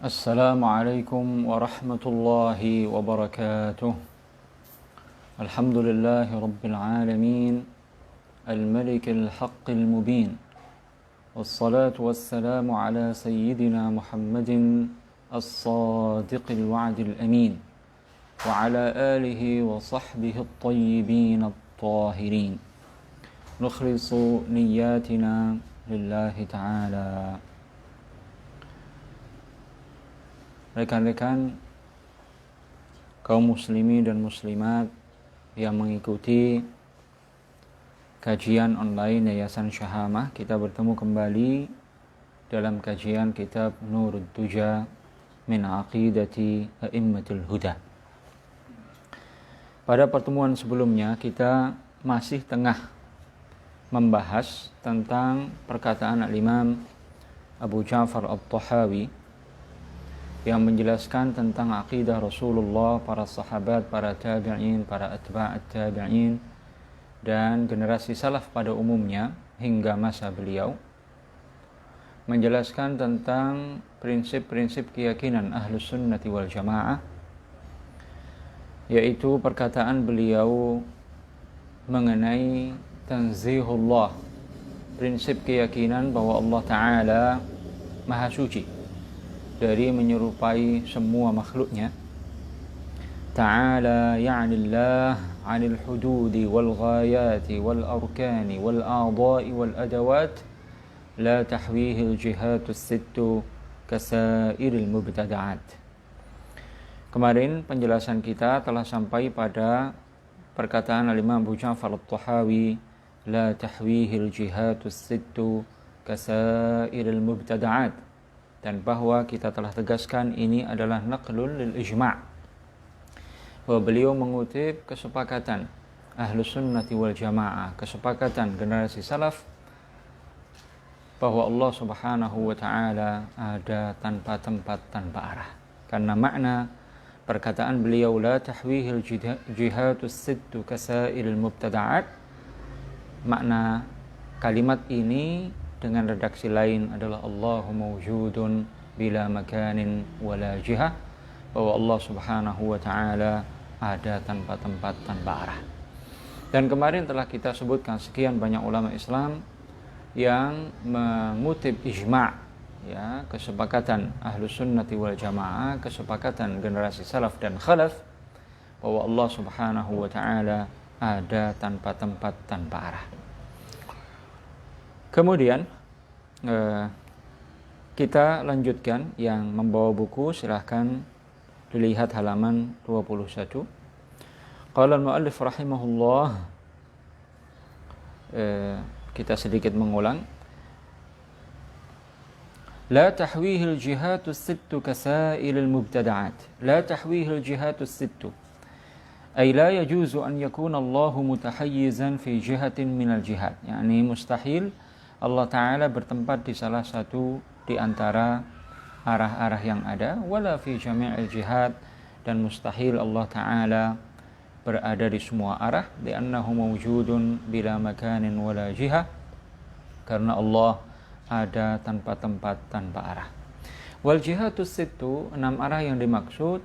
السلام عليكم ورحمة الله وبركاته. الحمد لله رب العالمين الملك الحق المبين، والصلاة والسلام على سيدنا محمد الصادق الوعد الأمين، وعلى آله وصحبه الطيبين الطاهرين. نخلص نياتنا لله تعالى. Rekan-rekan kaum muslimin dan muslimat yang mengikuti kajian online Yayasan Syahamah, kita bertemu kembali dalam kajian kitab Nurud Duja min Aqidati A'immatul Huda. Pada pertemuan sebelumnya kita masih tengah membahas tentang perkataan Al-Imam Abu Ja'far At-Tahawi yang menjelaskan tentang akidah Rasulullah, para sahabat, para tabi'in, para atba'at tabi'in, dan generasi salaf pada umumnya hingga masa beliau, menjelaskan tentang prinsip-prinsip keyakinan Ahlus Sunnati wal Jamaah, yaitu perkataan beliau mengenai tanzihullah, prinsip keyakinan bahwa Allah Ta'ala Maha Suci dari menyerupai semua makhluknya. Ta'ala ya'nillah 'anil hududi wal ghayati wal arkani wal a'dha'i wal adawat la tahwihi al jihatus sittu kasairil mubtada'at. Kemarin penjelasan kita telah sampai pada perkataan Al-Imam Abu Ja'far At-Tahawi, la tahwihi al jihatus sittu kasairil mubtada'at, dan bahwa kita telah tegaskan ini adalah naqlul lil ijma', bahwa beliau mengutip kesepakatan Ahlus Sunnati wal Jamaah, kesepakatan generasi salaf, bahwa Allah Subhanahu wa ta'ala ada tanpa tempat, tanpa arah. Karena makna perkataan beliau la tahwihil jihatus sittu kasairil mubtada'at, makna kalimat ini dengan redaksi lain adalah Allahu mawjudun bila makanin wala jihah, bahwa Allah Subhanahu wa ta'ala ada tanpa tempat, tanpa arah. Dan kemarin telah kita sebutkan sekian banyak ulama Islam yang mengutip ijma', ya, kesepakatan Ahlus Sunnati wal Jamaah, kesepakatan generasi salaf dan khalaf, bahwa Allah Subhanahu wa ta'ala ada tanpa tempat, tanpa arah. Kemudian kita lanjutkan. Yang membawa buku silahkan dilihat halaman 21. Qala al-muallif rahimahullah, kita sedikit mengulang. La tahwihil jihatus sittu kasailil mubtada'at. La tahwihil jihatus sittu ay la yajuzu an yakuna Allahu mutahayyizan fi jihatin minal jihad. Yani mustahil Allah Ta'ala bertempat di salah satu di antara arah-arah yang ada, wala fi jami'il jihad, dan mustahil Allah Ta'ala berada di semua arah, li'annahu mawjudun bila makanin wala jihah, karena Allah ada tanpa tempat, tanpa arah. Wal jihatus sittu, 6 arah yang dimaksud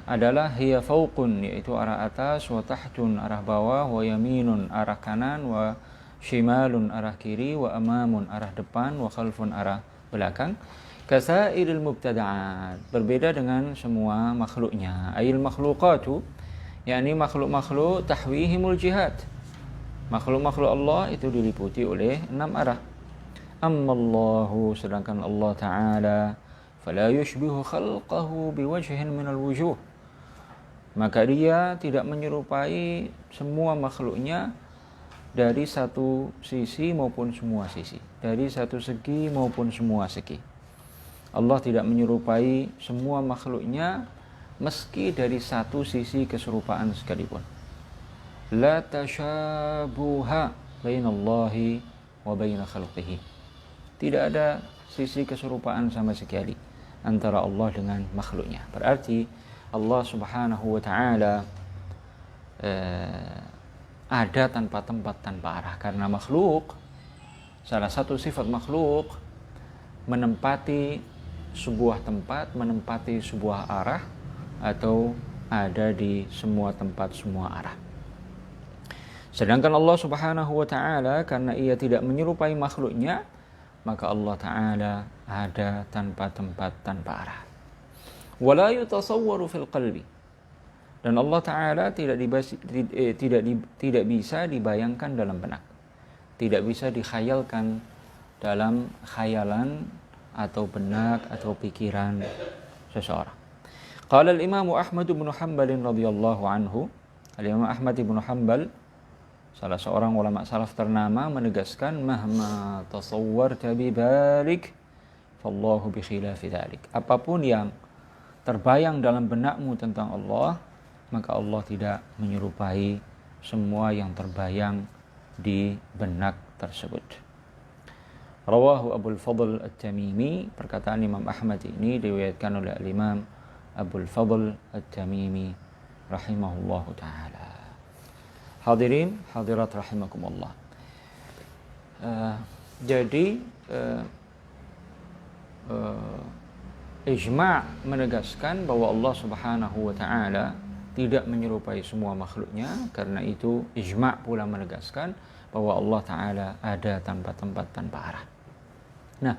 adalah hiya fawqun, yaitu arah atas, wa tahtun, arah bawah, wa yaminun, arah kanan, wa shimalun, arah kiri, wa amamun, arah depan, wa khalfun, arah belakang. Kasairil mubtada'at, berbeda dengan semua makhluknya. Ayil makhluqatu, yakni makhluk-makhluk tahwihimul jihad, makhluk-makhluk Allah itu diliputi oleh 6 arah. Ammallahu, sedangkan Allah Ta'ala fala yushbihu khalqahu biwajhin minal wujuh, maka dia tidak menyerupai semua makhluknya dari satu sisi maupun semua sisi, dari satu segi maupun semua segi. Allah tidak menyerupai semua makhluknya meski dari satu sisi keserupaan sekalipun. La tashabuha bainallahi wa baina khalqihi, tidak ada sisi keserupaan sama sekali antara Allah dengan makhluknya. Berarti Allah Subhanahu wa ta'ala ada tanpa tempat, tanpa arah. Karena makhluk, salah satu sifat makhluk menempati sebuah tempat, menempati sebuah arah, atau ada di semua tempat, semua arah. Sedangkan Allah Subhanahu wa ta'ala, karena ia tidak menyerupai makhluknya, maka Allah Ta'ala ada tanpa tempat, tanpa arah. Wala yutasawwaru fil qalbi. Dan Allah Ta'ala tidak bisa dibayangkan dalam benak. Tidak bisa dikhayalkan dalam khayalan atau benak atau pikiran seseorang. Qala al-Imam Ahmad bin Hanbal radhiyallahu anhu, Al-Imam Ahmad bin Hanbal, salah seorang ulama salaf ternama, menegaskan, mahma tasawwarta bi balik fallahu bi khilafi dzalik. Apapun yang terbayang dalam benakmu tentang Allah, maka Allah tidak menyerupai semua yang terbayang di benak tersebut. Rawahu Abul Fadl At-Tamimi. Perkataan Imam Ahmad ini diriwayatkan oleh Imam Abul Fadl At-Tamimi rahimahullahu ta'ala. Hadirin, hadirat rahimakumullah. Jadi ijma' menegaskan bahwa Allah Subhanahu wa ta'ala tidak menyerupai semua makhluknya. Karena itu ijma' pula menegaskan bahwa Allah Ta'ala ada tanpa tempat, tanpa arah. Nah,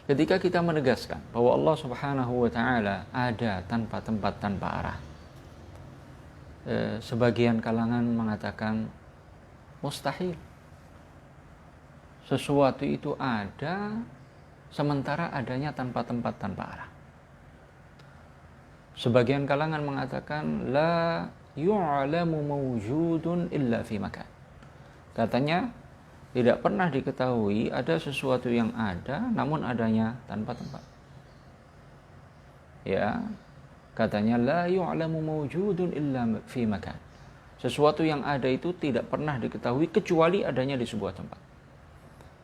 ketika kita menegaskan bahwa Allah Subhanahu wa ta'ala ada tanpa tempat, tanpa arah, sebagian kalangan mengatakan mustahil. Sesuatu itu ada sementara adanya tanpa tempat, tanpa arah. Sebagian kalangan mengatakan la yu'lamu mawjudun illa fi makan. Katanya tidak pernah diketahui ada sesuatu yang ada namun adanya tanpa tempat. Ya, katanya la yu'lamu mawjudun illa fi makan. Sesuatu yang ada itu tidak pernah diketahui kecuali adanya di sebuah tempat.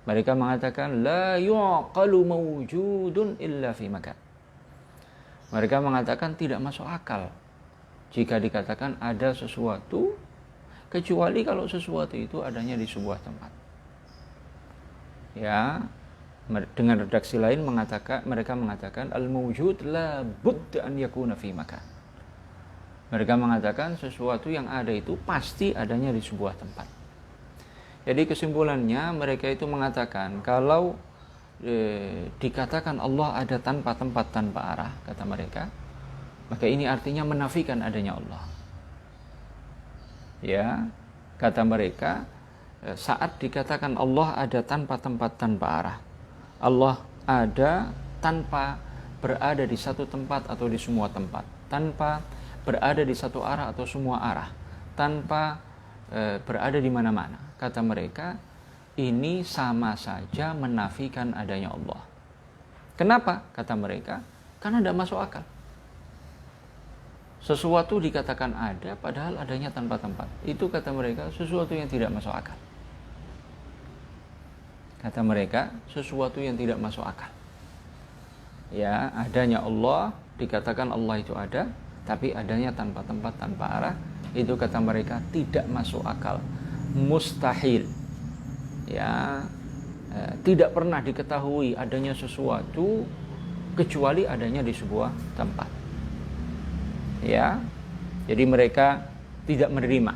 Mereka mengatakan la yu'qalu mawjudun illa fi makan. Mereka mengatakan tidak masuk akal jika dikatakan ada sesuatu kecuali kalau sesuatu itu adanya di sebuah tempat. Ya, dengan redaksi lain mereka mengatakan al-mawjud la budda an yakuna fi makan. Mereka mengatakan sesuatu yang ada itu pasti adanya di sebuah tempat. Jadi kesimpulannya mereka itu mengatakan kalau dikatakan Allah ada tanpa tempat, tanpa arah, kata mereka, maka ini artinya menafikan adanya Allah. Ya, kata mereka, saat dikatakan Allah ada tanpa tempat, tanpa arah, Allah ada tanpa berada di satu tempat atau di semua tempat, tanpa berada di satu arah atau semua arah, tanpa berada di mana-mana. Kata mereka, ini sama saja menafikan adanya Allah. Kenapa? Kata mereka, karena tidak masuk akal. Sesuatu dikatakan ada padahal adanya tanpa tempat. Itu kata mereka sesuatu yang tidak masuk akal. Kata mereka sesuatu yang tidak masuk akal. Ya, adanya Allah, dikatakan Allah itu ada, tapi adanya tanpa tempat, tanpa arah, itu kata mereka tidak masuk akal. Mustahil. Ya, tidak pernah diketahui adanya sesuatu kecuali adanya di sebuah tempat. Ya, jadi mereka tidak menerima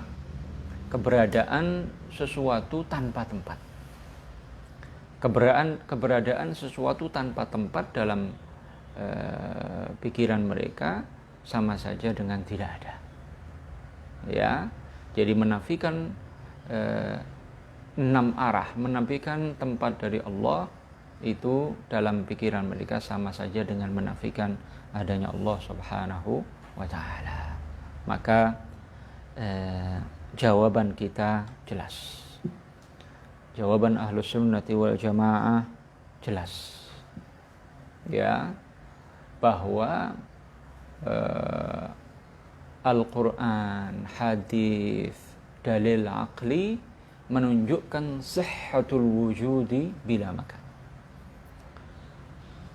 keberadaan sesuatu tanpa tempat. Keberadaan sesuatu tanpa tempat dalam pikiran mereka sama saja dengan tidak ada. Ya, jadi menafikan 6 arah, menafikan tempat dari Allah, itu dalam pikiran mereka sama saja dengan menafikan adanya Allah Subhanahu wa ta'ala. Maka jawaban kita jelas. Jawaban Ahlus Sunnati wal Jamaah jelas. Ya, bahwa Al-Quran, hadis, dalil aqli menunjukkan sihhatul wujudi bila makan.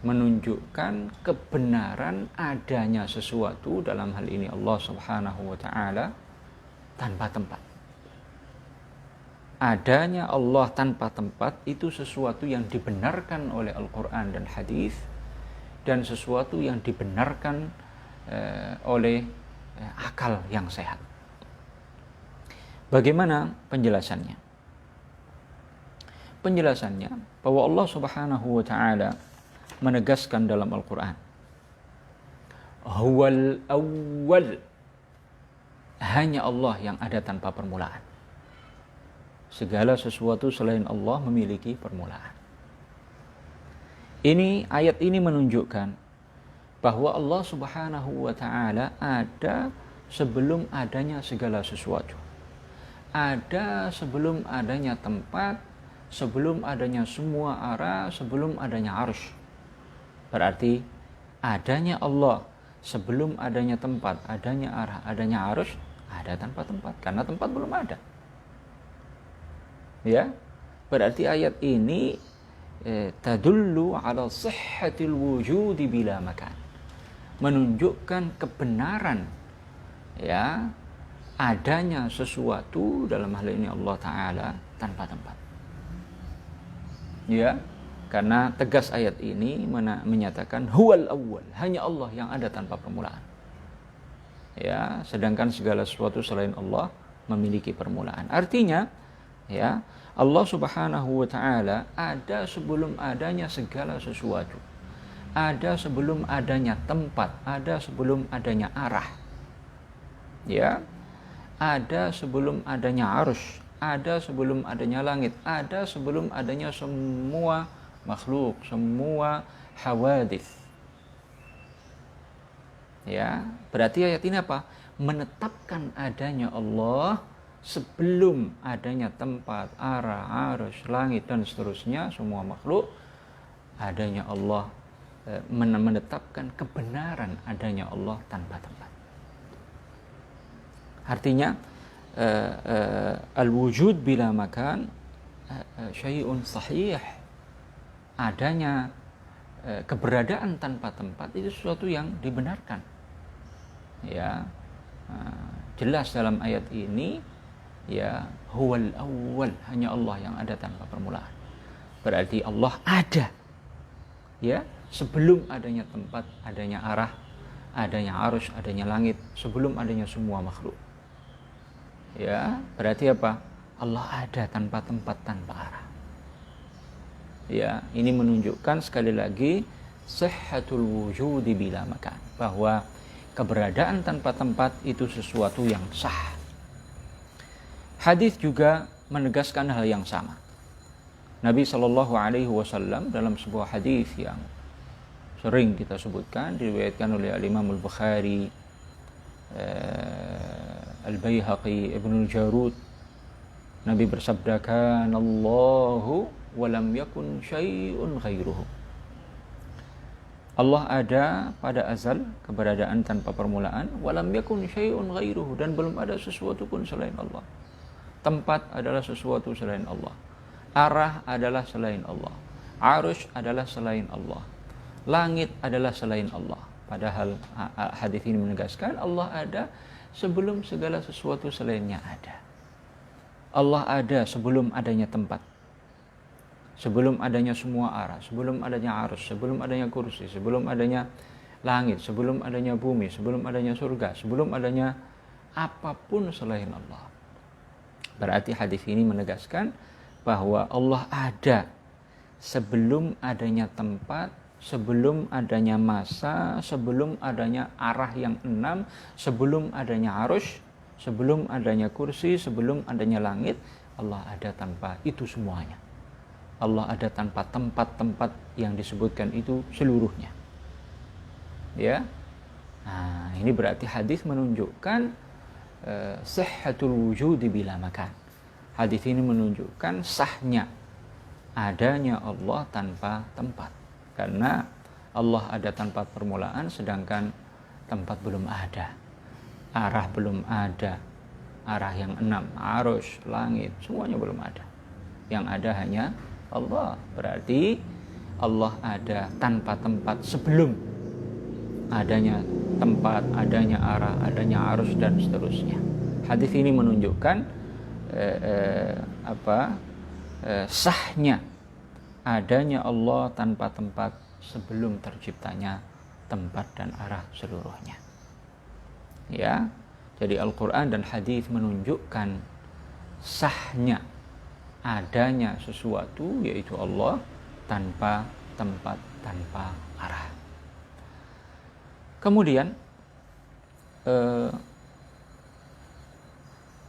Menunjukkan kebenaran adanya sesuatu, dalam hal ini Allah Subhanahu wa ta'ala, tanpa tempat. Adanya Allah tanpa tempat itu sesuatu yang dibenarkan oleh Al-Quran dan hadis, dan sesuatu yang dibenarkan oleh akal yang sehat. Bagaimana penjelasannya? Penjelasannya bahwa Allah Subhanahu wa taala menegaskan dalam Al-Qur'an, Huwal awwal, hanya Allah yang ada tanpa permulaan. Segala sesuatu selain Allah memiliki permulaan. Ayat ini menunjukkan bahwa Allah Subhanahu wa taala ada sebelum adanya segala sesuatu. Ada sebelum adanya tempat, sebelum adanya semua arah, sebelum adanya arsy. Berarti adanya Allah sebelum adanya tempat, adanya arah, adanya arsy, ada tanpa tempat, karena tempat belum ada. Ya, berarti ayat ini tadullu ala sihhatil wujudi bila makan, menunjukkan kebenaran ya adanya sesuatu, dalam hal ini Allah Ta'ala, tanpa tempat. Ya, karena tegas ayat ini menyatakan huwal awwal, hanya Allah yang ada tanpa permulaan. Ya, sedangkan segala sesuatu selain Allah memiliki permulaan. Artinya, ya, Allah Subhanahu wa taala ada sebelum adanya segala sesuatu. Ada sebelum adanya tempat, ada sebelum adanya arah. Ya. Ada sebelum adanya arsy, ada sebelum adanya langit, ada sebelum adanya semua makhluk, semua hawadits. Ya, berarti ayat ini apa? Menetapkan adanya Allah sebelum adanya tempat, arah, arsy, langit dan seterusnya, semua makhluk. Adanya Allah menetapkan kebenaran adanya Allah tanpa tempat. Artinya al-wujud bila makan syai'un sahih. Adanya keberadaan tanpa tempat itu sesuatu yang dibenarkan. Ya, jelas dalam ayat ini, ya, huwal awwal, hanya Allah yang ada tanpa permulaan. Berarti Allah ada, ya, sebelum adanya tempat, adanya arah, adanya arsy, adanya langit, sebelum adanya semua makhluk. Ya, berarti apa? Allah ada tanpa tempat, tanpa arah. Ya, ini menunjukkan sekali lagi sihhatul wujudi bila makan, bahwa keberadaan tanpa tempat itu sesuatu yang sah. Hadis juga menegaskan hal yang sama. Nabi Shallallahu Alaihi Wasallam dalam sebuah hadis yang sering kita sebutkan, diriwayatkan oleh Imam Al-Bukhari, Al-Baihaqi, Ibnu Jarud, Nabi bersabda, "Kana Allahu wa lam yakun syai'un ghairuhu." Allah ada pada azal, keberadaan tanpa permulaan, wa lam yakun syai'un ghairuhu, dan belum ada sesuatu pun selain Allah. Tempat adalah sesuatu selain Allah. Arah adalah selain Allah. Arsy adalah selain Allah. Langit adalah selain Allah. Padahal hadis ini menegaskan Allah ada sebelum segala sesuatu selainnya ada. Allah ada sebelum adanya tempat, sebelum adanya semua arah, sebelum adanya arsy, sebelum adanya kursi, sebelum adanya langit, sebelum adanya bumi, sebelum adanya surga, sebelum adanya apapun selain Allah. Berarti hadis ini menegaskan bahwa Allah ada sebelum adanya tempat, sebelum adanya masa, sebelum adanya arah yang 6, sebelum adanya arsy, sebelum adanya kursi, sebelum adanya langit. Allah ada tanpa itu semuanya. Allah ada tanpa tempat-tempat yang disebutkan itu seluruhnya. Ya. Nah, ini berarti hadis menunjukkan sihhatul wujudi bila makan. Hadis ini menunjukkan sahnya adanya Allah tanpa tempat. Karena Allah ada tanpa permulaan, sedangkan tempat belum ada, arah belum ada, arah yang 6, arsy, langit, semuanya belum ada. Yang ada hanya Allah. Berarti Allah ada tanpa tempat sebelum adanya tempat, adanya arah, adanya arsy dan seterusnya. Hadis ini menunjukkan sahnya adanya Allah tanpa tempat, sebelum terciptanya tempat dan arah seluruhnya. Ya, jadi Al-Quran dan hadis menunjukkan sahnya adanya sesuatu, yaitu Allah, tanpa tempat, tanpa arah. Kemudian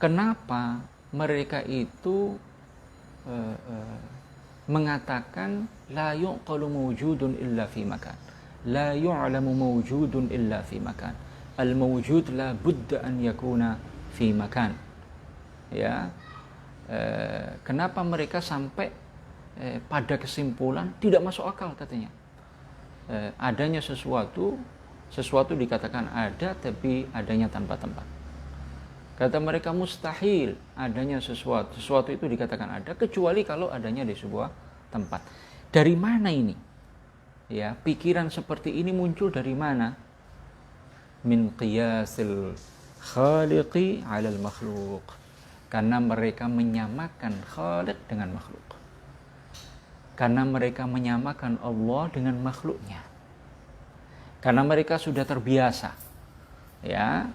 kenapa mereka itu mengatakan la yu'qalu mawjudun illa fi makan, la yu'lamu mawjudun illa fi makan, al mawjud la budda an yakuna fi makan. Ya, kenapa mereka sampai pada kesimpulan tidak masuk akal katanya, adanya sesuatu dikatakan ada tapi adanya tanpa tempat. Kata mereka mustahil adanya sesuatu itu dikatakan ada kecuali kalau adanya di sebuah tempat. Dari mana ini? Ya, pikiran seperti ini muncul dari mana? Min qiyasil khaliqi 'alal makhluq. Karena mereka menyamakan khaliq dengan makhluk. Karena mereka menyamakan Allah dengan makhluknya. Karena mereka sudah terbiasa. Ya,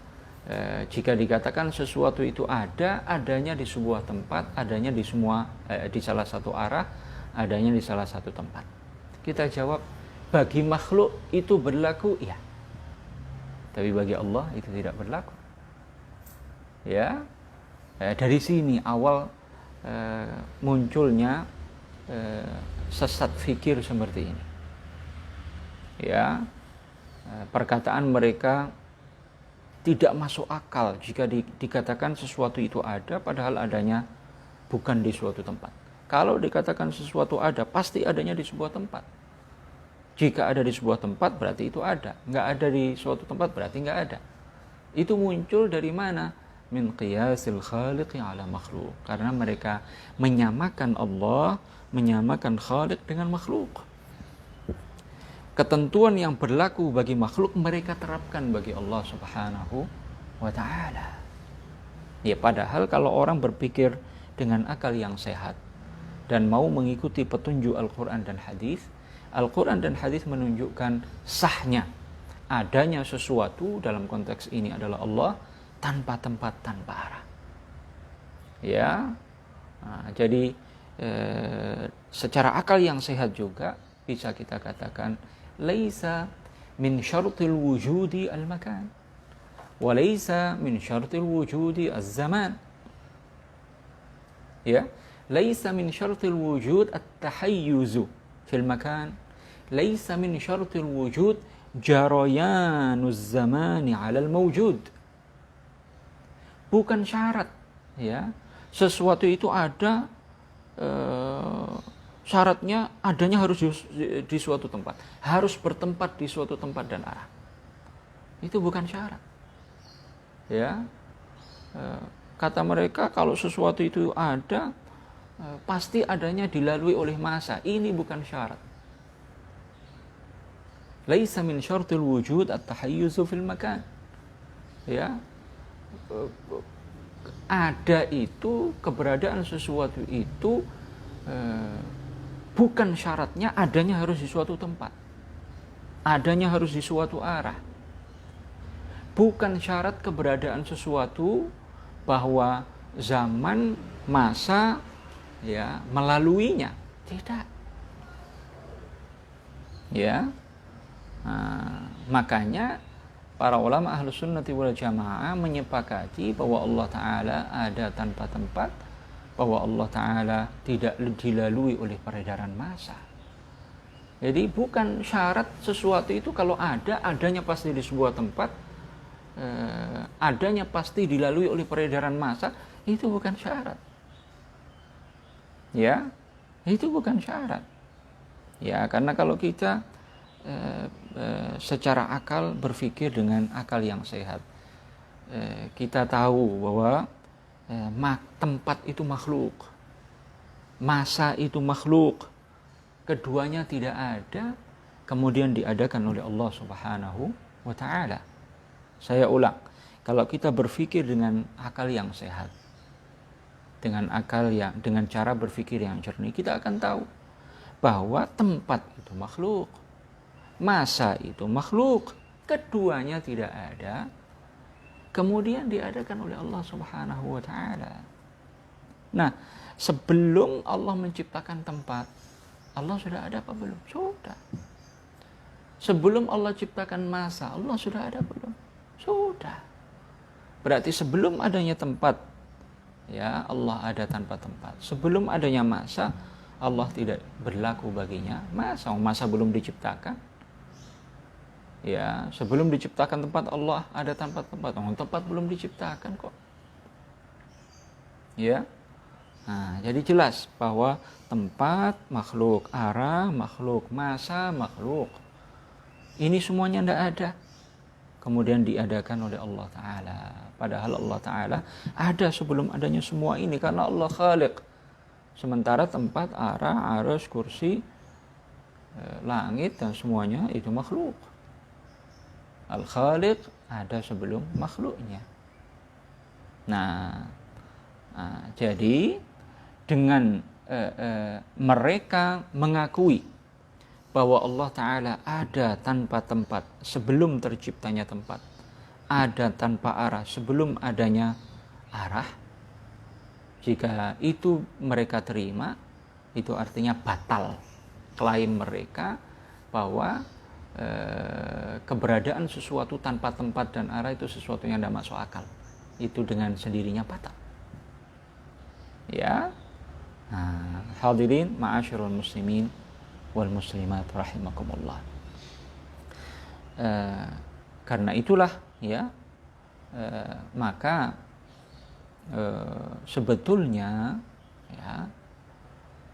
jika dikatakan sesuatu itu adanya di sebuah tempat, adanya di salah satu arah, adanya di salah satu tempat. Kita jawab, bagi makhluk itu berlaku, ya. Tapi bagi Allah itu tidak berlaku. Ya, dari sini awal munculnya sesat fikir seperti ini. Ya, perkataan mereka tidak masuk akal jika dikatakan sesuatu itu ada padahal adanya bukan di suatu tempat. Kalau dikatakan sesuatu ada, pasti adanya di sebuah tempat. Jika ada di sebuah tempat berarti itu ada, nggak ada di suatu tempat berarti nggak ada. Itu muncul dari mana? Min qiyasil khaliqi ala makhluk. Karena mereka menyamakan Allah, menyamakan khaliq dengan makhluk. Ketentuan yang berlaku bagi makhluk mereka terapkan bagi Allah Subhanahu wa ta'ala. Ya, padahal kalau orang berpikir dengan akal yang sehat dan mau mengikuti petunjuk Al-Quran dan hadis, Al-Quran dan hadis menunjukkan sahnya adanya sesuatu, dalam konteks ini adalah Allah, tanpa tempat, tanpa arah. Ya, jadi secara akal yang sehat juga bisa kita katakan laisa min syartil wujudi al-makan wa laisa min syartil wujudi az-zaman. Ya, laisa min syartil wujud at-tahayyuz fil makan, laisa min syartil wujud jarayanuz zamani 'ala al-mawjud. Bukan syarat, ya, sesuatu itu ada, syaratnya adanya harus di suatu tempat, harus bertempat di suatu tempat dan arah. Itu bukan syarat. Ya, kata mereka kalau sesuatu itu ada, pasti adanya dilalui oleh masa. Ini bukan syarat. Laisa min syartil wujud at-tahayyuzu fil makan. Ya, ada itu, keberadaan sesuatu itu bukan syaratnya adanya harus di suatu tempat, adanya harus di suatu arah. Bukan syarat keberadaan sesuatu bahwa zaman, masa, ya, melaluinya. Tidak. Ya, makanya para ulama Ahlus Sunnati wal Jamaah menyepakati bahwa Allah Ta'ala ada tanpa tempat, bahwa Allah Ta'ala tidak dilalui oleh peredaran massa. Jadi bukan syarat sesuatu itu kalau adanya pasti di sebuah tempat, adanya pasti dilalui oleh peredaran massa, itu bukan syarat. Ya, itu bukan syarat. Ya, karena kalau kita secara akal berpikir dengan akal yang sehat, kita tahu bahwa tempat itu makhluk, masa itu makhluk, keduanya tidak ada kemudian diadakan oleh Allah Subhanahu wa ta'ala. Saya ulang, kalau kita berpikir dengan akal yang sehat, dengan cara berpikir yang jernih, kita akan tahu bahwa tempat itu makhluk, masa itu makhluk, keduanya tidak ada, kemudian diadakan oleh Allah Subhanahu wa taala. Nah, sebelum Allah menciptakan tempat, Allah sudah ada apa belum? Sudah. Sebelum Allah ciptakan masa, Allah sudah ada belum? Sudah. Berarti sebelum adanya tempat, ya Allah ada tanpa tempat. Sebelum adanya masa, Allah tidak berlaku baginya masa belum diciptakan. Ya, sebelum diciptakan tempat, Allah ada tanpa tempat. Tempat belum diciptakan kok. Ya. Nah, jadi jelas bahwa tempat makhluk, arah makhluk, masa makhluk. Ini semuanya tidak ada. Kemudian diadakan oleh Allah Ta'ala. Padahal Allah Ta'ala ada sebelum adanya semua ini. Karena Allah Khaliq. Sementara tempat, arah, arus, kursi, langit dan semuanya itu makhluk. Al-Khaliq ada sebelum makhluknya. Nah, jadi dengan mereka mengakui bahwa Allah Ta'ala ada tanpa tempat sebelum terciptanya tempat, ada tanpa arah sebelum adanya arah, jika itu mereka terima, itu artinya batal klaim mereka bahwa keberadaan sesuatu tanpa tempat dan arah itu sesuatu yang tidak masuk akal. Itu dengan sendirinya batal. Ya, nah, hadirin ma'asyiral muslimin wal muslimat rahimakumullah. Karena itulah ya, maka sebetulnya ya,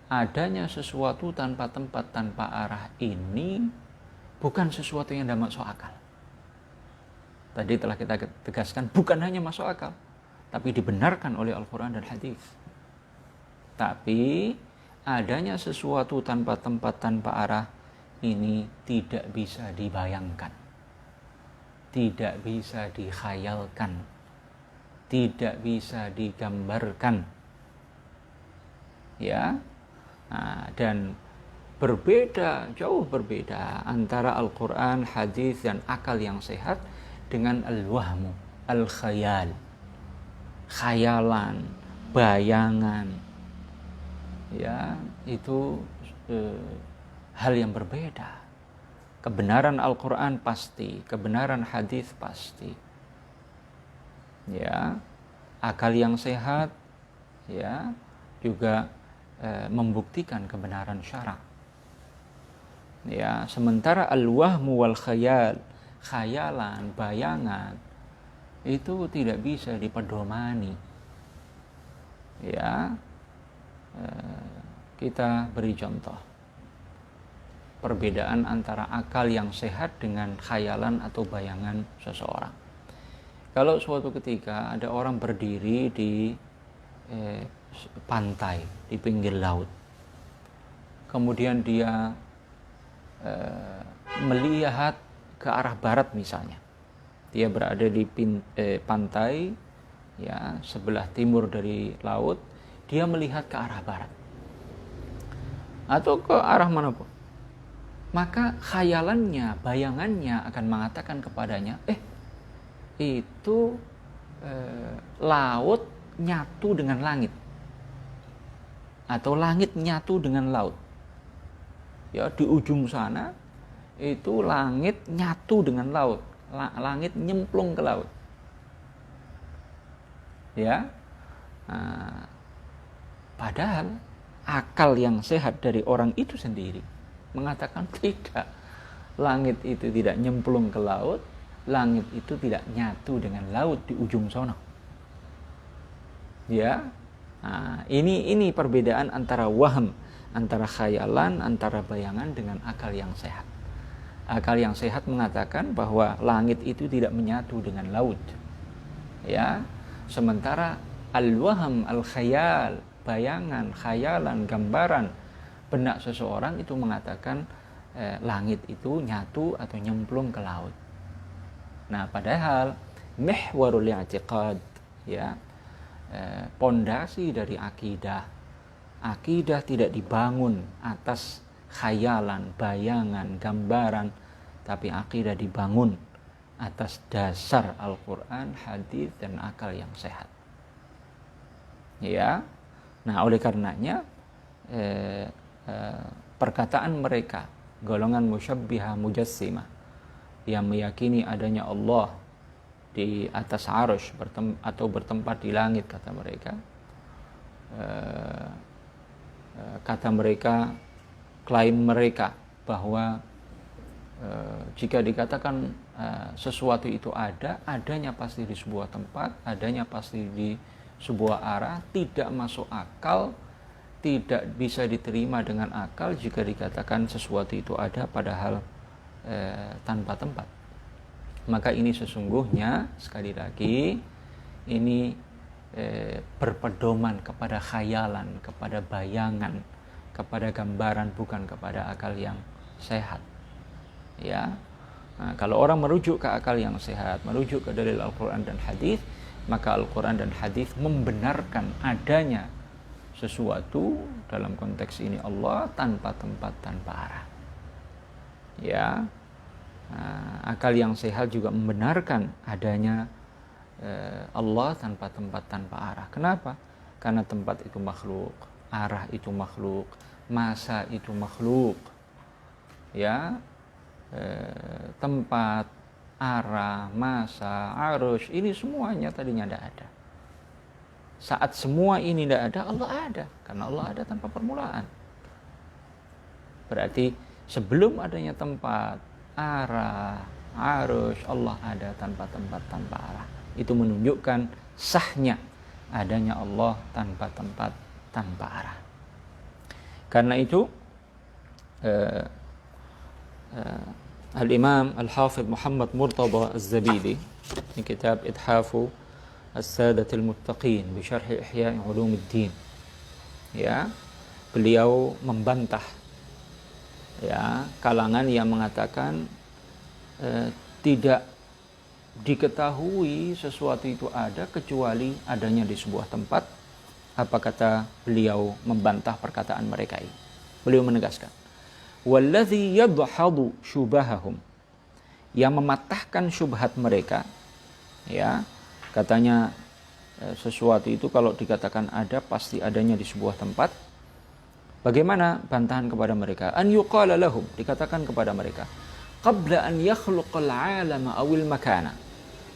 adanya sesuatu tanpa tempat, tanpa arah ini bukan sesuatu yang tidak masuk akal. Tadi telah kita tegaskan, bukan hanya masuk akal, tapi dibenarkan oleh Al-Quran dan hadis. Tapi adanya sesuatu tanpa tempat, tanpa arah ini tidak bisa dibayangkan, tidak bisa dikhayalkan, tidak bisa digambarkan. Ya, nah, dan berbeda, jauh berbeda antara Al-Quran, hadis dan akal yang sehat dengan al-wahmu, al-khayal, khayalan, bayangan. Ya, itu hal yang berbeda. Kebenaran Al-Quran pasti, kebenaran hadis pasti. Ya, akal yang sehat ya juga membuktikan kebenaran syarak. Ya, sementara al-wahmu wal khayal, khayalan, bayangan itu tidak bisa dipedomani. Ya, kita beri contoh perbedaan antara akal yang sehat dengan khayalan atau bayangan seseorang. Kalau suatu ketika ada orang berdiri di pantai, di pinggir laut, kemudian dia melihat ke arah barat misalnya, dia berada di pantai ya sebelah timur dari laut, dia melihat ke arah barat atau ke arah manapun, maka khayalannya, bayangannya akan mengatakan kepadanya, itu laut nyatu dengan langit atau langit nyatu dengan laut. Ya, di ujung sana itu langit nyatu dengan laut, langit nyemplung ke laut. Ya, nah, padahal akal yang sehat dari orang itu sendiri mengatakan tidak, langit itu tidak nyemplung ke laut, langit itu tidak nyatu dengan laut di ujung sana. Ya, nah, ini perbedaan antara waham, antara khayalan, antara bayangan dengan akal yang sehat. Akal yang sehat mengatakan bahwa langit itu tidak menyatu dengan laut. Ya, sementara al-waham, al-khayal, bayangan, khayalan, gambaran benak seseorang itu mengatakan langit itu nyatu atau nyemplung ke laut. Nah, padahal mihwarul i'tiqad, ya, pondasi dari akidah tidak dibangun atas khayalan, bayangan, gambaran tapi akidah dibangun atas dasar Al-Quran, hadis, dan akal yang sehat. Ya, nah oleh karenanya perkataan mereka, golongan musyabbihah mujassimah, yang meyakini adanya Allah di atas arasy atau bertempat di langit, kata mereka, klaim mereka bahwa jika dikatakan sesuatu itu adanya pasti di sebuah tempat, adanya pasti di sebuah arah, tidak masuk akal, tidak bisa diterima dengan akal jika dikatakan sesuatu itu ada padahal tanpa tempat. Maka ini sesungguhnya, sekali lagi, ini berpedoman kepada khayalan, kepada bayangan, kepada gambaran, bukan kepada akal yang sehat. Ya, nah, kalau orang merujuk ke akal yang sehat, merujuk ke dalil Al-Quran dan hadis, maka Al-Quran dan hadis membenarkan adanya sesuatu, dalam konteks ini Allah, tanpa tempat, tanpa arah. Ya, akal yang sehat juga membenarkan adanya Allah tanpa tempat, tanpa arah. Kenapa? Karena tempat itu makhluk, arah itu makhluk, masa itu makhluk. Ya, tempat, arah, masa, arusy, ini semuanya tadinya tidak ada. Saat semua ini tidak ada, Allah ada. Karena Allah ada tanpa permulaan. Berarti sebelum adanya tempat, arah, arusy, Allah ada tanpa tempat, tanpa arah. Itu menunjukkan sahnya adanya Allah tanpa tempat, tanpa arah. Karena itu Al-Imam Al-Hafidh Muhammad Murtada Az-Zabidi di kitab Ithafu As-Sadatil Muttaqin bi Syarh Ihya Ulumuddin, ya, beliau membantah, ya, kalangan yang mengatakan tidak diketahui sesuatu itu ada kecuali adanya di sebuah tempat. Apa kata beliau membantah perkataan mereka ini? Beliau menegaskan, wallazi yadhhadu syubahahum, yang mematahkan syubhat mereka, ya, katanya sesuatu itu kalau dikatakan ada pasti adanya di sebuah tempat. Bagaimana bantahan kepada mereka? An yuqala lahum, dikatakan kepada mereka, qabla an yakhluqal alama awil makana,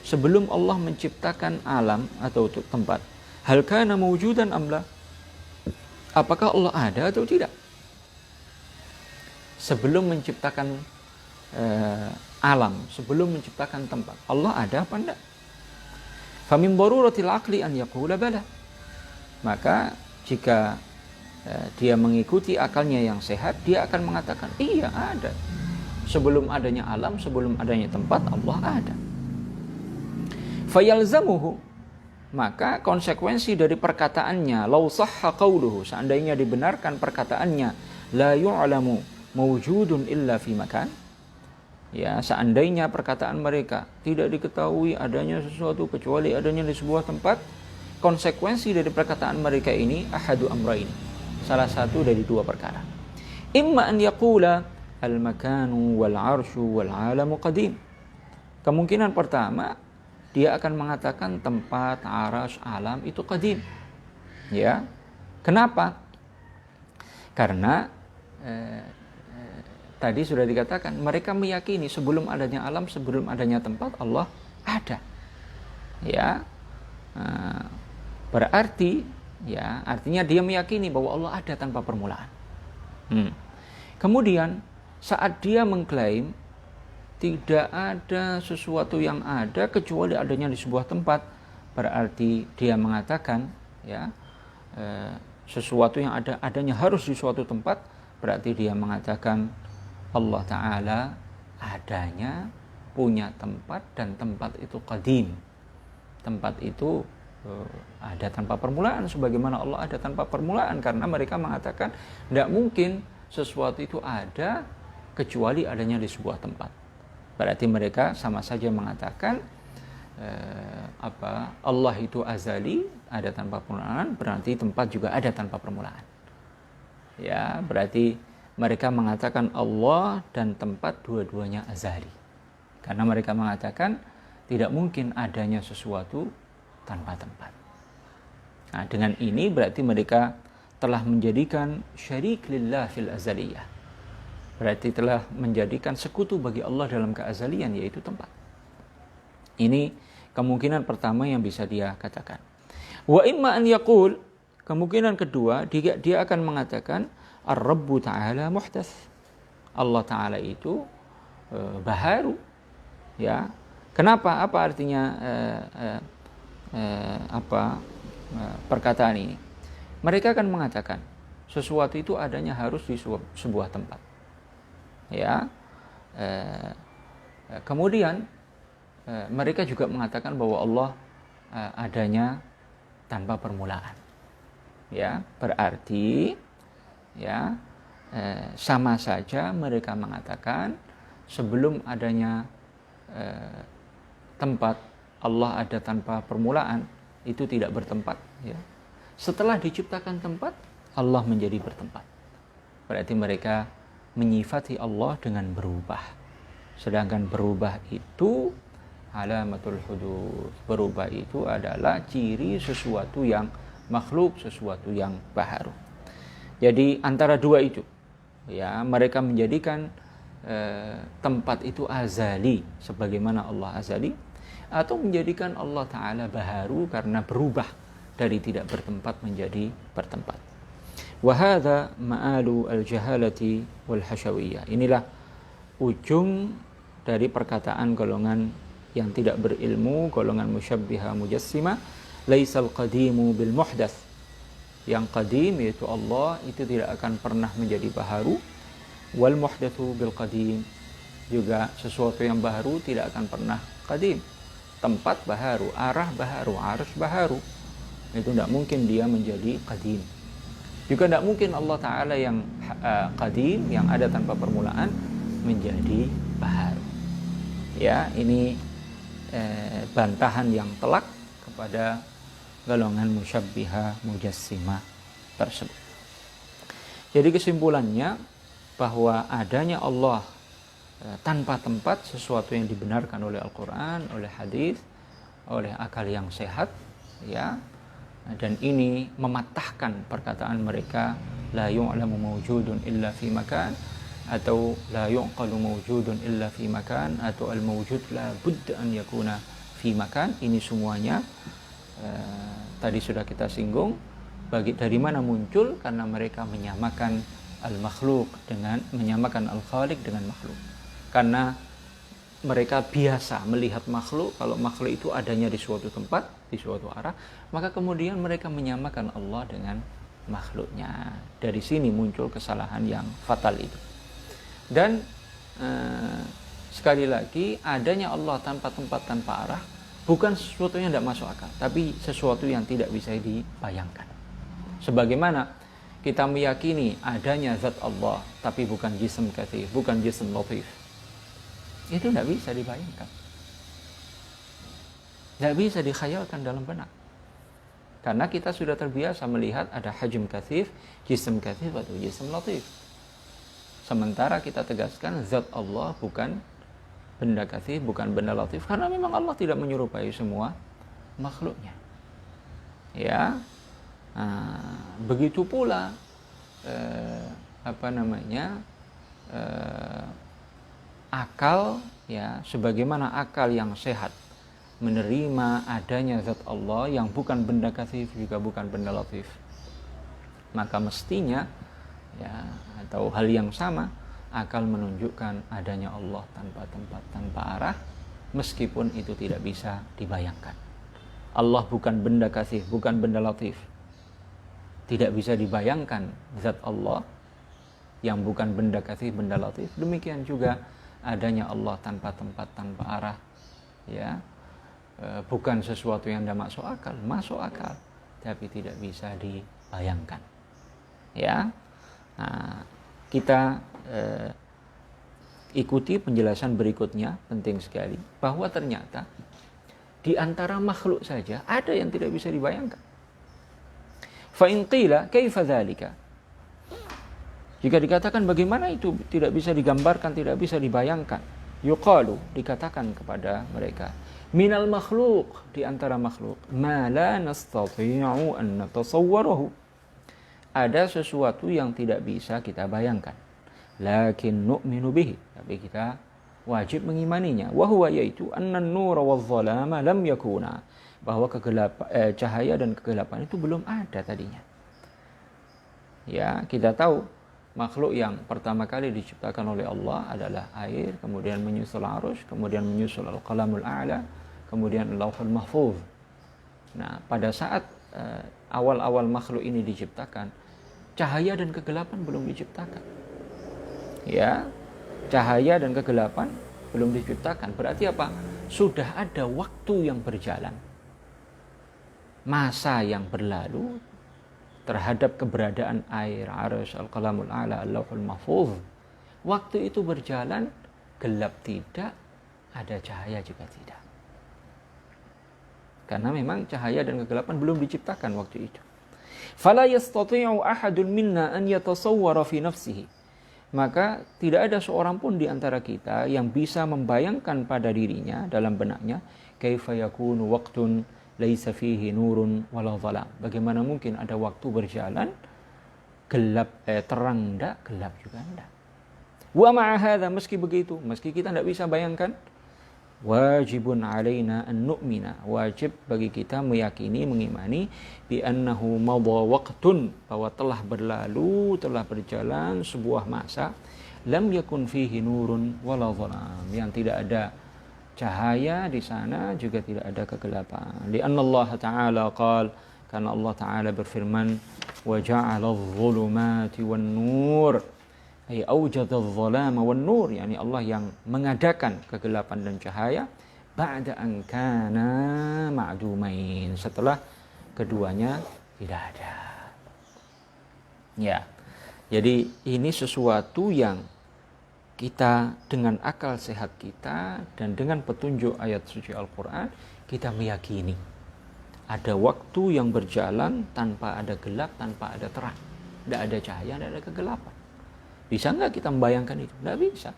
sebelum Allah menciptakan alam atau tempat, hal kana mawjudan amla, apakah Allah ada atau tidak? Sebelum menciptakan alam, sebelum menciptakan tempat, Allah ada apa enggak? Famin daruratil aqli an yaqula bala, maka jika dia mengikuti akalnya yang sehat, dia akan mengatakan iya ada. Sebelum adanya alam, sebelum adanya tempat, Allah ada. Fayalzamuhu, maka konsekuensi dari perkataannya, law sahha qawluhu, seandainya dibenarkan perkataannya, la yu'lamu mawjudun illa fi makan, ya, seandainya perkataan mereka tidak diketahui adanya sesuatu kecuali adanya di sebuah tempat, konsekuensi dari perkataan mereka ini ahadu amraini, salah satu dari dua perkara. Imma an yaqula al-makanu wal arsyu wal alamu qadim, kemungkinan pertama dia akan mengatakan tempat, arasy, alam itu qadim. Ya, kenapa? Karena tadi sudah dikatakan mereka meyakini sebelum adanya alam, sebelum adanya tempat, Allah ada. Ya, berarti, ya, artinya dia meyakini bahwa Allah ada tanpa permulaan. Kemudian saat dia mengklaim tidak ada sesuatu yang ada kecuali adanya di sebuah tempat, berarti dia mengatakan, ya, sesuatu yang adanya harus di suatu tempat, berarti dia mengatakan Allah Ta'ala adanya, punya tempat, dan tempat itu qadim. Tempat itu ada tanpa permulaan, sebagaimana Allah ada tanpa permulaan, karena mereka mengatakan tidak mungkin sesuatu itu ada kecuali adanya di sebuah tempat. Berarti mereka sama saja mengatakan Allah itu azali, ada tanpa permulaan, berarti tempat juga ada tanpa permulaan. Ya, berarti mereka mengatakan Allah dan tempat dua-duanya azali. Karena mereka mengatakan tidak mungkin adanya sesuatu tanpa tempat. Nah, dengan ini berarti mereka telah menjadikan syarik lillah fil azaliyah. Berarti telah menjadikan sekutu bagi Allah dalam keazalian, yaitu tempat. Ini kemungkinan pertama yang bisa dia katakan. Wa imma an yaqul, kemungkinan kedua dia akan mengatakan ar-rabbu ta'ala muhdath. Allah Ta'ala itu baharu. Ya. Kenapa? Apa artinya perkataan ini? Mereka akan mengatakan sesuatu itu adanya harus di sebuah tempat. Ya. Kemudian mereka juga mengatakan bahwa Allah adanya tanpa permulaan. Ya, berarti ya sama saja mereka mengatakan sebelum adanya tempat Allah ada tanpa permulaan, itu tidak bertempat. Ya. Setelah diciptakan tempat, Allah menjadi bertempat. Berarti mereka menyifati Allah dengan berubah. Sedangkan berubah itu alamatul hudud. Berubah itu adalah ciri sesuatu yang makhluk, sesuatu yang baharu. Jadi antara dua itu, ya, mereka menjadikan tempat itu azali sebagaimana Allah azali, atau menjadikan Allah Ta'ala baharu karena berubah dari tidak bertempat menjadi bertempat. Wa hadza ma'alu al-jahalati wal hasyawiyah. Inilah ujung dari perkataan golongan yang tidak berilmu, golongan musyabbiha mujassima, laisal qadimu bil muhdath. Yang qadim yaitu Allah itu tidak akan pernah menjadi baharu, wal muhdatsu bil qadim, juga sesuatu yang baharu tidak akan pernah qadim. Tempat baharu, arah baharu, arus baharu, itu tidak mungkin dia menjadi qadim. Juga tidak mungkin Allah Ta'ala yang qadim, yang ada tanpa permulaan, menjadi baharu. Ya, ini bantahan yang telak kepada golongan musyabbiha mujassima tersebut. Jadi kesimpulannya bahwa adanya Allah tanpa tempat, sesuatu yang dibenarkan oleh Al-Quran, oleh hadis, oleh akal yang sehat, ya. Dan ini mematahkan perkataan mereka la yu'lamu mawjudun illa fi makan, atau la yu'qalu mawjudun illa fi makan, atau al-mawjud la budda an yakuna fi makan. Ini semuanya tadi sudah kita singgung. Dari mana muncul? Karena mereka menyamakan al-makhluk dengan, menyamakan al-khaliq dengan makhluk. Karena mereka biasa melihat makhluk, kalau makhluk itu adanya di suatu tempat, di suatu arah, maka kemudian mereka menyamakan Allah dengan makhluknya. Dari sini muncul kesalahan yang fatal itu. Dan sekali lagi, adanya Allah tanpa tempat, tanpa arah, bukan sesuatu yang tidak masuk akal, tapi sesuatu yang tidak bisa dibayangkan. Sebagaimana kita meyakini adanya zat Allah, tapi bukan jism kathif, bukan jism latif. Itu tidak bisa dibayangkan. Tidak bisa dikhayalkan dalam benak. Karena kita sudah terbiasa melihat ada hajm kathif, jism kathif, atau jism latif. Sementara kita tegaskan zat Allah bukan benda kathif, bukan benda latif, karena memang Allah tidak menyerupai semua makhluknya. Ya, begitu pula akal, ya, sebagaimana akal yang sehat menerima adanya zat Allah yang bukan benda kathif juga bukan benda latif, maka mestinya, ya, atau hal yang sama, akal menunjukkan adanya Allah tanpa tempat, tanpa arah, meskipun itu tidak bisa dibayangkan. Allah bukan benda kathif, bukan benda latif, tidak bisa dibayangkan zat Allah yang bukan benda kathif, benda latif. Demikian juga adanya Allah tanpa tempat, tanpa arah, ya, bukan sesuatu yang tidak masuk akal, tapi tidak bisa dibayangkan. Ya, nah, kita ikuti penjelasan berikutnya, penting sekali, bahwa ternyata di antara makhluk saja ada yang tidak bisa dibayangkan. Fa in qila kaifa dzalika? Jika dikatakan bagaimana itu tidak bisa digambarkan, tidak bisa dibayangkan, yuqalu, dikatakan kepada mereka, minal makhluk, di antara makhluk, ma la nastati'u an natasawwarahu, ada sesuatu yang tidak bisa kita bayangkan, lakin nu'minu bihi, tapi kita wajib mengimaninya, wa huwa, yaitu annan nura wadh-dhalama lam yakuna, bahwa cahaya dan kegelapan itu belum ada tadinya. Ya, kita tahu makhluk yang pertama kali diciptakan oleh Allah adalah air, kemudian menyusul arusy, kemudian menyusul al-qalamul a'la, kemudian lauhul mahfuz. Nah, pada saat awal-awal makhluk ini diciptakan, cahaya dan kegelapan belum diciptakan. Ya, cahaya dan kegelapan belum diciptakan. Berarti apa? Sudah ada waktu yang berjalan, masa yang berlalu terhadap keberadaan air, arusy, al-qalamul a'la, al-lauhul mahfuz. Waktu itu berjalan, gelap tidak, ada cahaya juga tidak. Karena memang cahaya dan kegelapan belum diciptakan waktu itu. Fala yastati'u ahadun minna an yatasawwara fi nafsihi. Maka tidak ada seorang pun di antara kita yang bisa membayangkan pada dirinya, dalam benaknya, kaifa yakunu waqtun laisa fihi nurun wala dhalam. Bagaimana mungkin ada waktu berjalan gelap, terang enggak, gelap juga enggak. Wa ma'a hadza, meski begitu, meski kita enggak bisa bayangkan, wajibun alaina an nu'mina, wajib bagi kita meyakini, mengimani, bi annahu madha waqtun, bahwa telah berlalu, telah berjalan sebuah masa, lam yakun fihi nurun wala dhalam, yang tidak ada cahaya di sana, juga tidak ada kegelapan. Di anna Allah Ta'ala qala, karena Allah Ta'ala berfirman, wa ja'ala adh-dhulumati wan-nur, ay awjada adh-dhulama wan-nur, yani Allah yang mengadakan kegelapan dan cahaya, ba'da an kana ma'dumain, setelah keduanya tidak ada. Ya. Jadi ini sesuatu yang kita dengan akal sehat kita dan dengan petunjuk ayat suci Al-Quran, kita meyakini ada waktu yang berjalan tanpa ada gelap, tanpa ada terang, tidak ada cahaya, tidak ada kegelapan. Bisa nggak kita membayangkan itu? Tidak bisa.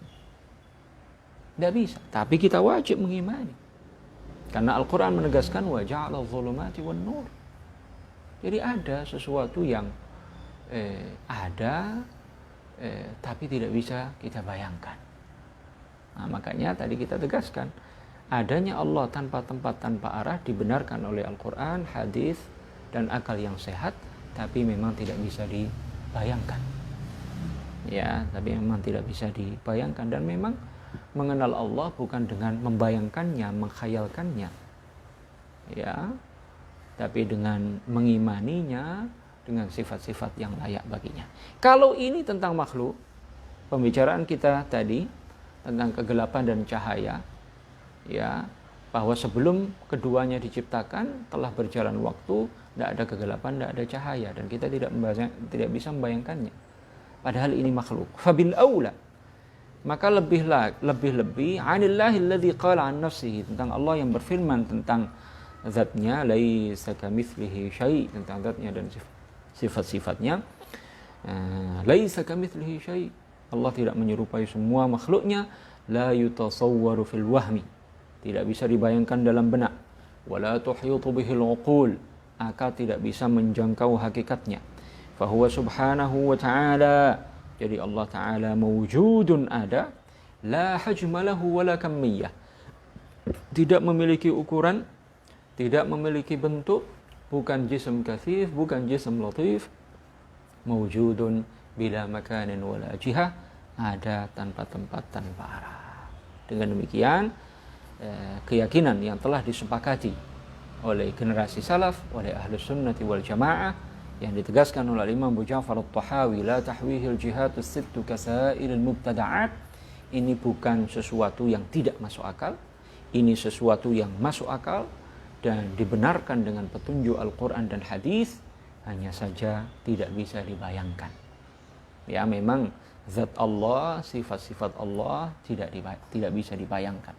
Tidak bisa. Tapi kita wajib mengimani. Karena Al-Quran menegaskan wa ja'ala adh-dhulumati wan-nur. Jadi ada sesuatu yang ada, tapi tidak bisa kita bayangkan. Nah, makanya tadi kita tegaskan, adanya Allah tanpa tempat, tanpa arah dibenarkan oleh Al-Quran, hadis, dan akal yang sehat, tapi memang tidak bisa dibayangkan. Ya, tapi memang tidak bisa dibayangkan. Dan memang mengenal Allah bukan dengan membayangkannya, menghayalkannya, ya, tapi dengan mengimaninya, dengan sifat-sifat yang layak baginya. Kalau ini tentang makhluk, pembicaraan kita tadi tentang kegelapan dan cahaya, ya, bahwa sebelum keduanya diciptakan telah berjalan waktu, tidak ada kegelapan, tidak ada cahaya, dan kita tidak bisa membayangkannya. Padahal ini makhluk. Fabil aula, maka lebih-lebih anillahi alladzi qala an nafsihi, tentang Allah yang berfirman tentang zatnya, laisa kamitslihi syai', tentang zatnya dan sifat-sifatnya, laisa kamitslihi syai', Allah tidak menyerupai semua makhluknya, la yutasawwaru fil wahmi, tidak bisa dibayangkan dalam benak, wala tuhitu bihil uqul, akal tidak bisa menjangkau hakikatnya. Fahuwa subhanahu wa ta'ala, jadi Allah Ta'ala mawjudun, ada, la hajma lahu wala kammiyah, tidak memiliki ukuran, tidak memiliki bentuk, bukan jism kathif, bukan jism latif, mawjudun bila makanin wala jihah, ada tanpa tempat, tanpa arah. Dengan demikian, keyakinan yang telah disepakati oleh generasi salaf, oleh ahlus sunnati wal jamaah, yang ditegaskan oleh Imam Abu Ja'far At-Tahawi, la tahwihil jihatus sittu kasairil mubtada'at, ini bukan sesuatu yang tidak masuk akal, ini sesuatu yang masuk akal dan dibenarkan dengan petunjuk Al-Quran dan hadis, hanya saja tidak bisa dibayangkan. Ya, memang zat Allah, sifat-sifat Allah tidak bisa dibayangkan.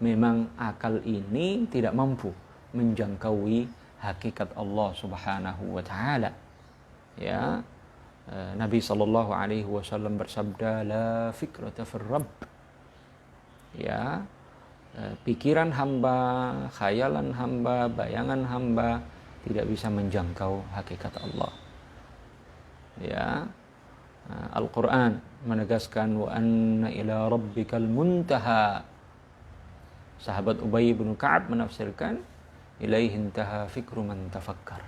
Memang akal ini tidak mampu menjangkaui hakikat Allah Subhanahu wa ta'ala. Ya, Nabi sallallahu alaihi wasallam bersabda, la fikrata fir rabb. Ya, pikiran hamba, khayalan hamba, bayangan hamba tidak bisa menjangkau hakikat Allah. Ya, Al-Quran menegaskan wa anna ila rabbikal muntaha. Sahabat Ubay bin Ka'ab menafsirkan ilaihi intaha fikru man tafakkar.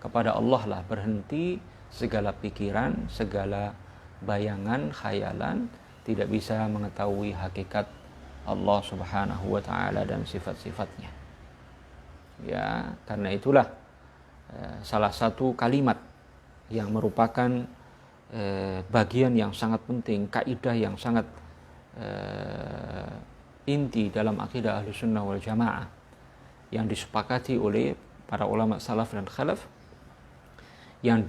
Kepada Allah lah berhenti segala pikiran, segala bayangan, khayalan, tidak bisa mengetahui hakikat Allah Subhanahu wa taala dan sifat-sifatnya. Ya, karena itulah salah satu kalimat yang merupakan bagian yang sangat penting, kaidah yang sangat inti dalam akidah Ahlussunnah wal Jamaah yang disepakati oleh para ulama salaf dan khalaf, yang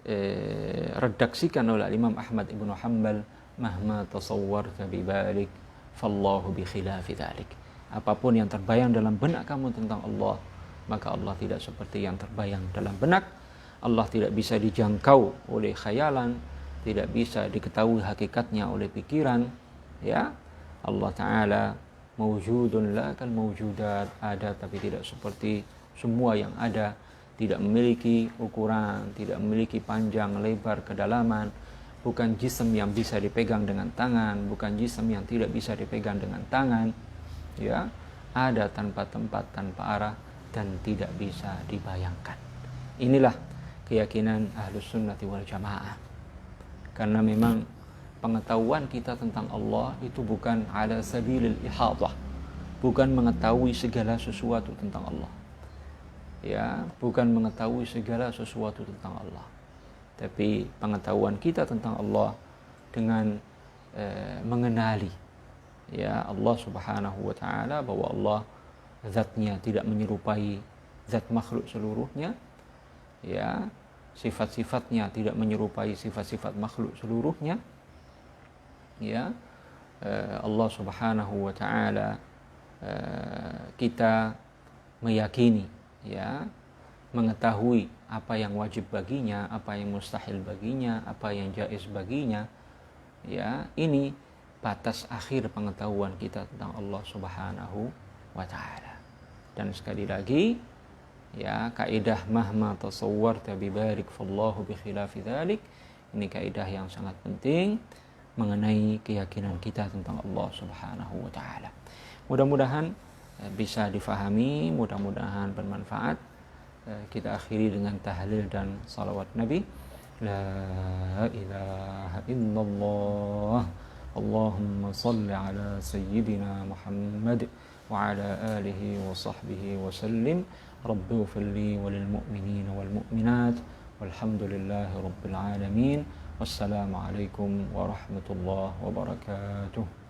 diredaksikan oleh Imam Ahmad ibnu Hanbal, mahma tasawwarta bibalik fallahu bi khilafi dzalik. Apapun yang terbayang dalam benak kamu tentang Allah, maka Allah tidak seperti yang terbayang dalam benak. Allah tidak bisa dijangkau oleh khayalan, tidak bisa diketahui hakikatnya oleh pikiran. Ya, Allah Ta'ala mawjudun la kal mawjudat, ada tapi tidak seperti semua yang ada, tidak memiliki ukuran, tidak memiliki panjang, lebar, kedalaman, bukan jism yang bisa dipegang dengan tangan, bukan jism yang tidak bisa dipegang dengan tangan. Ya, ada tanpa tempat, tanpa arah, dan tidak bisa dibayangkan. Inilah keyakinan Ahlus Sunnati wal Jamaah. Karena memang pengetahuan kita tentang Allah itu bukan ala sabilil ihadah, bukan mengetahui segala sesuatu tentang Allah. Ya, bukan mengetahui segala sesuatu tentang Allah. Tapi pengetahuan kita tentang Allah dengan mengenali ya Allah Subhanahu wa taala, bahwa Allah zatnya tidak menyerupai zat makhluk seluruhnya. Ya, sifat-sifatnya tidak menyerupai sifat-sifat makhluk seluruhnya. Ya, Allah Subhanahu wa taala kita meyakini, ya, mengetahui apa yang wajib baginya, apa yang mustahil baginya, apa yang jaiz baginya. Ya, ini batas akhir pengetahuan kita tentang Allah Subhanahu wa taala. Dan sekali lagi, ya, kaidah mahma tasawwarta bibarik fallahu bi khilafi dzalik, ini kaidah yang sangat penting mengenai keyakinan kita tentang Allah Subhanahu wa taala. Mudah-mudahan bisa difahami, mudah-mudahan bermanfaat. Kita akhiri dengan tahlil dan salawat Nabi. La ilaha illallah, Allahumma salli ala sayyidina Muhammad wa ala alihi wa sahbihi wa sallim. Rabbi ighfirli wa lil mu'minina wal mu'minat walhamdulillahi rabbil alamin. Wassalamu alaikum warahmatullahi wabarakatuh.